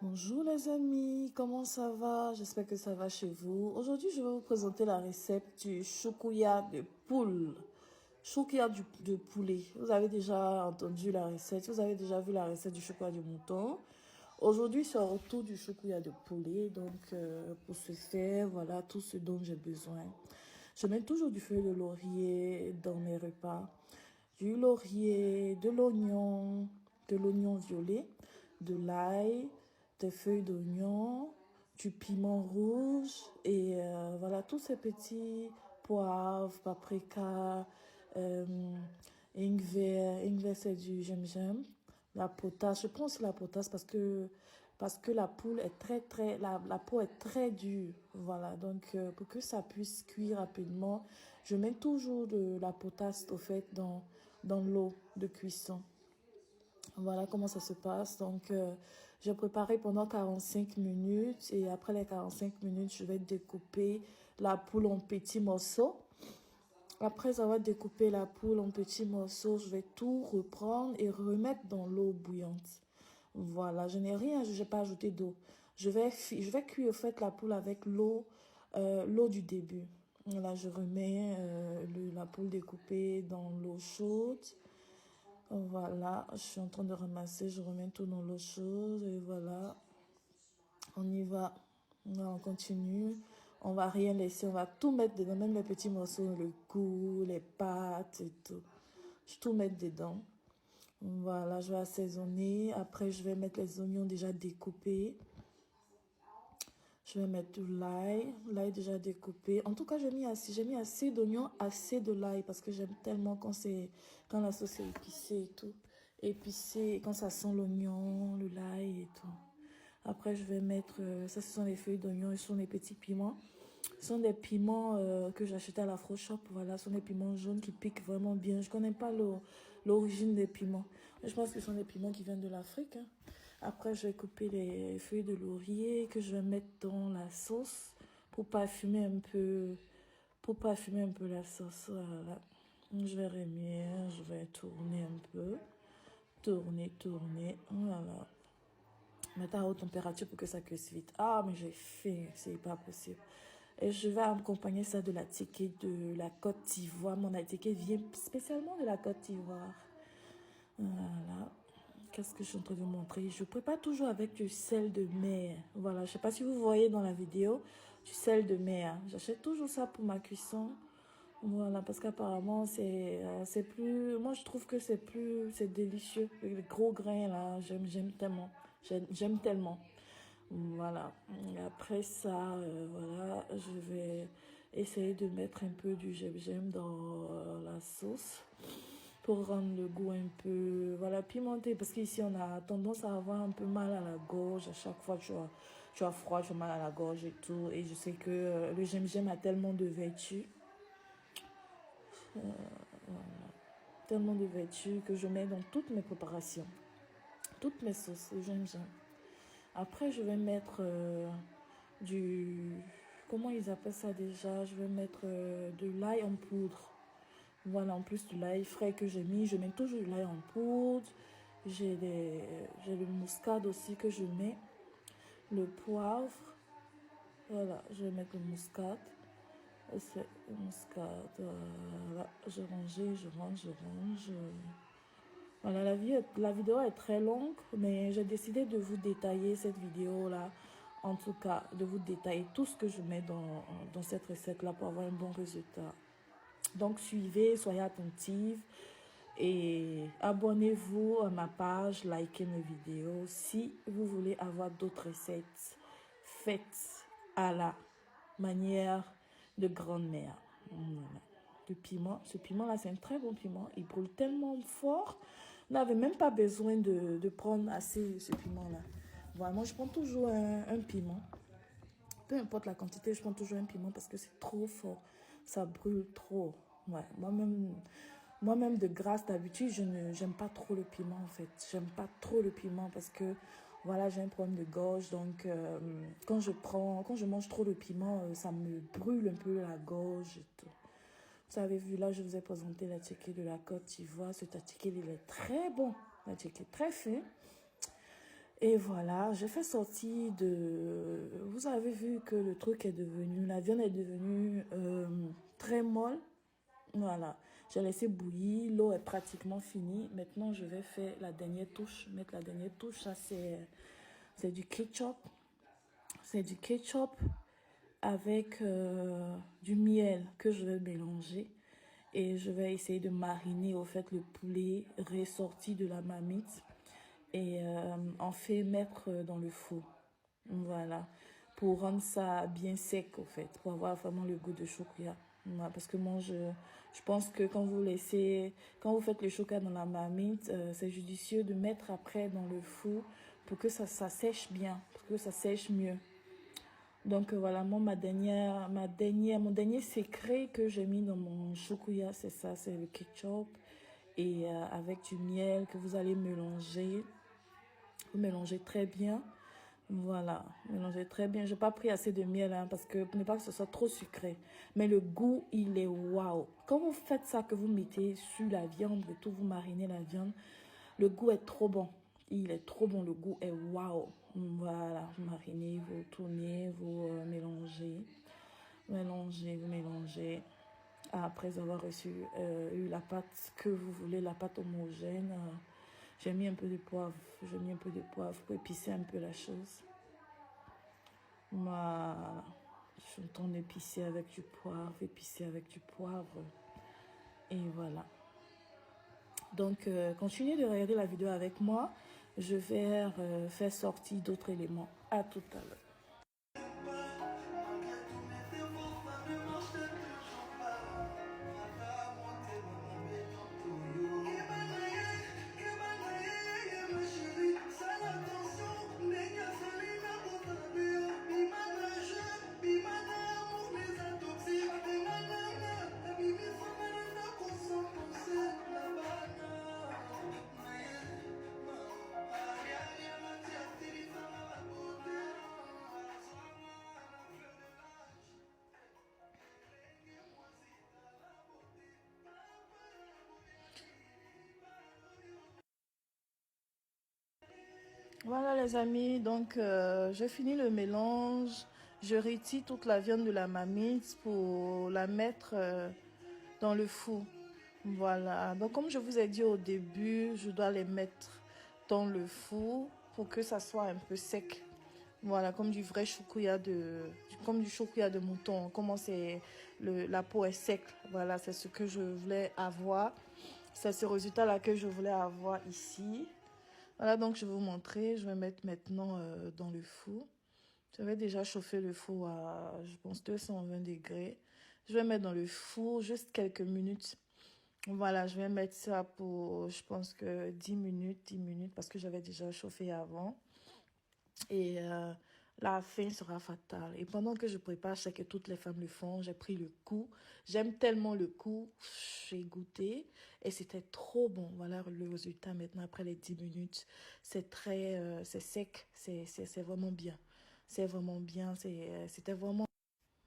Bonjour les amis, comment ça va? J'espère que ça va chez vous. Aujourd'hui, je vais vous présenter la recette du choukouya de poule. Choukouya de poulet. Vous avez déjà entendu la recette, vous avez déjà vu la recette du choukouya du mouton. Aujourd'hui, c'est autour du choukouya de poulet. Donc, pour ce faire, voilà tout ce dont j'ai besoin. Je mets toujours du feuille de laurier dans mes repas. Du laurier, de l'oignon violet, de l'ail, des feuilles d'oignon, du piment rouge et voilà tous ces petits poivres, paprika, euh, ingwer c'est du j'aime, la potasse, je prends aussi la potasse parce que la poule est la peau est très dure, voilà, donc pour que ça puisse cuire rapidement, je mets toujours de la potasse au fait dans l'eau de cuisson. Voilà comment ça se passe. Donc, j'ai préparé pendant 45 minutes et après les 45 minutes, je vais découper la poule en petits morceaux. Après avoir découpé la poule en petits morceaux, je vais tout reprendre et remettre dans l'eau bouillante. Voilà, je n'ai rien, je n'ai pas ajouté d'eau. Je vais cuire au fait la poule avec l'eau du début. Là, je remets la poule découpée dans l'eau chaude. Voilà, je suis en train de ramasser, je remets tout dans l'eau chaude et voilà, on y va. On continue. On va rien laisser, on va tout mettre dedans, même les petits morceaux, le cou, les pâtes et tout. Je vais tout mettre dedans. Voilà, je vais assaisonner. Après, je vais mettre les oignons déjà découpés. Je vais mettre de l'ail déjà découpé. En tout cas, j'ai mis assez d'oignons, assez de l'ail parce que j'aime tellement quand la sauce est épicée et tout. Épicée, quand ça sent l'oignon, le l'ail et tout. Après, je vais mettre, ça ce sont les feuilles d'oignon et ce sont les petits piments. Ce sont des piments que j'achetais à la Fro Shop. Voilà, ce sont des piments jaunes qui piquent vraiment bien. Je connais pas l'origine des piments. Je pense que ce sont des piments qui viennent de l'Afrique. Hein. Après, je vais couper les feuilles de laurier que je vais mettre dans la sauce pour parfumer un peu la sauce. Voilà. Je vais remuer, je vais tourner un peu. Tourner. Voilà. Mettre à haute température pour que ça cuise vite. Ah, mais j'ai faim, c'est pas possible. Et je vais accompagner ça de la ticket de la Côte d'Ivoire. Mon ticket vient spécialement de la Côte d'Ivoire. Voilà. Qu'est-ce que je suis en train de vous montrer? Je prépare toujours avec du sel de mer. Voilà, je sais pas si vous voyez dans la vidéo, du sel de mer. J'achète toujours ça pour ma cuisson. Voilà, parce qu'apparemment, c'est plus... Moi, je trouve que c'est délicieux. Les gros grains, là, j'aime tellement. J'aime tellement. Voilà. Et après ça, voilà, je vais essayer de mettre un peu du gingembre dans la sauce pour rendre le goût un peu, voilà, pimenté. Parce qu'ici, on a tendance à avoir un peu mal à la gorge. À chaque fois, tu as froid, tu as mal à la gorge et tout. Et je sais que le gingembre a tellement de vertus. Tellement de vertus que je mets dans toutes mes préparations. Toutes mes sauces, le gingembre. Après, je vais mettre du... Comment ils appellent ça déjà? Je vais mettre de l'ail en poudre. Voilà, en plus de l'ail frais que j'ai mis, je mets toujours de l'ail en poudre. J'ai le muscade aussi que je mets. Le poivre. Voilà, je vais mettre le muscade. C'est le muscade. Voilà, je range. Voilà, la vidéo est très longue, mais j'ai décidé de vous détailler cette vidéo-là. En tout cas, de vous détailler tout ce que je mets dans cette recette-là pour avoir un bon résultat. Donc, suivez, soyez attentifs et abonnez-vous à ma page, likez mes vidéos si vous voulez avoir d'autres recettes faites à la manière de grand-mère. Voilà. Le piment, ce piment-là, c'est un très bon piment. Il brûle tellement fort. On n'avait même pas besoin de prendre assez ce piment-là. Voilà, moi, je prends toujours un piment. Peu importe la quantité, je prends toujours un piment parce que c'est trop fort. Ça brûle trop. Ouais, moi-même de grâce, d'habitude, j'aime pas trop le piment en fait. J'aime pas trop le piment parce que voilà, j'ai un problème de gorge. Donc, quand je mange trop de piment, ça me brûle un peu la gorge et tout. Vous avez vu, là, je vous ai présenté la ticket de la Côte d'Ivoire. Ce ticket, il est très bon. La ticket très fin. Et voilà, j'ai fait sortir de... Vous avez vu que le truc est devenu... La viande est devenue très molle. Voilà, j'ai laissé bouillir, l'eau est pratiquement finie. Maintenant, je vais faire la dernière touche. Mettre la dernière touche, ça c'est du ketchup. C'est du ketchup avec du miel que je vais mélanger. Et je vais essayer de mariner au fait le poulet ressorti de la marmite. Et en fait mettre dans le four. Voilà. Pour rendre ça bien sec, au fait. Pour avoir vraiment le goût de chocolat. Voilà, parce que moi, je pense que quand vous faites le chocolat dans la marmite, c'est judicieux de mettre après dans le four pour que ça sèche bien, pour que ça sèche mieux. Donc voilà, moi, mon dernier secret que j'ai mis dans mon chocolat, c'est ça, c'est le ketchup. Et avec du miel que vous allez mélanger. Vous mélangez très bien. Voilà, mélangez très bien. J'ai pas pris assez de miel hein, parce que pour ne pas que ce soit trop sucré. Mais le goût, il est waouh. Quand vous faites ça, que vous mettez sur la viande et tout, vous marinez la viande, le goût est trop bon. Il est trop bon, le goût est waouh. Voilà, vous marinez, vous tournez, vous mélangez. Mélangez, vous mélangez. Après avoir eu la pâte que vous voulez, la pâte homogène, j'ai mis un peu de poivre. J'ai mis un peu de poivre pour épicer un peu la chose. Voilà. Je tourne épicer avec du poivre, épicer avec du poivre. Et voilà. Donc, continuez de regarder la vidéo avec moi. Je vais faire sortir d'autres éléments. À tout à l'heure. Voilà les amis, donc j'ai fini le mélange. Je retire toute la viande de la marmite pour la mettre dans le four. Voilà, donc comme je vous ai dit au début, je dois les mettre dans le four pour que ça soit un peu sec. Voilà, comme du vrai choukouya comme du choukouya de mouton. Comment la peau est sec. Voilà, c'est ce que je voulais avoir. C'est ce résultat-là que je voulais avoir ici. Voilà, donc je vais vous montrer. Je vais mettre maintenant dans le four. J'avais déjà chauffé le four à, je pense, 220 degrés. Je vais mettre dans le four juste quelques minutes. Voilà, je vais mettre ça pour, je pense que 10 minutes, parce que j'avais déjà chauffé avant. Et la faim sera fatale. Et pendant que je prépare, je sais que toutes les femmes le font, j'ai pris le coup. J'aime tellement le coup, j'ai goûté et c'était trop bon. Voilà le résultat maintenant après les 10 minutes. C'est sec, c'est vraiment bien. C'est vraiment bien, c'était vraiment...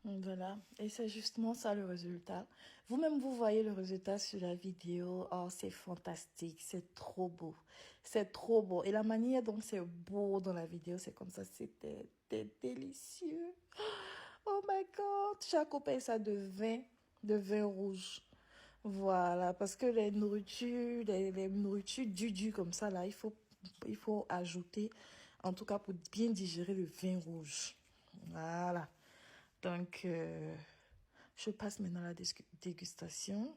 Voilà, et c'est justement ça le résultat. Vous-même, vous voyez le résultat sur la vidéo. Oh, c'est fantastique, c'est trop beau. C'est trop beau. Et la manière dont c'est beau dans la vidéo, c'est comme ça, c'était délicieux. Oh my God, j'ai accompagné ça de vin rouge. Voilà, parce que les nourritures du comme ça, là, il faut ajouter, en tout cas pour bien digérer le vin rouge. Voilà. Donc, je passe maintenant à la dégustation.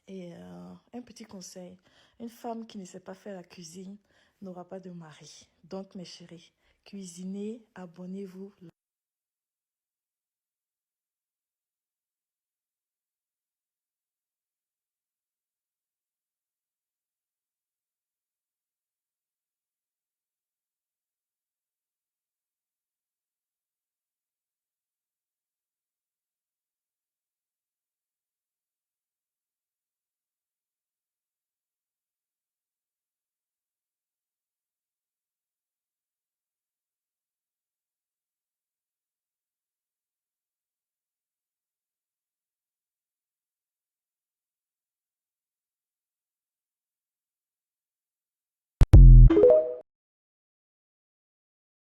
Et un petit conseil, une femme qui ne sait pas faire la cuisine n'aura pas de mari. Donc, mes chéris, cuisinez, abonnez-vous,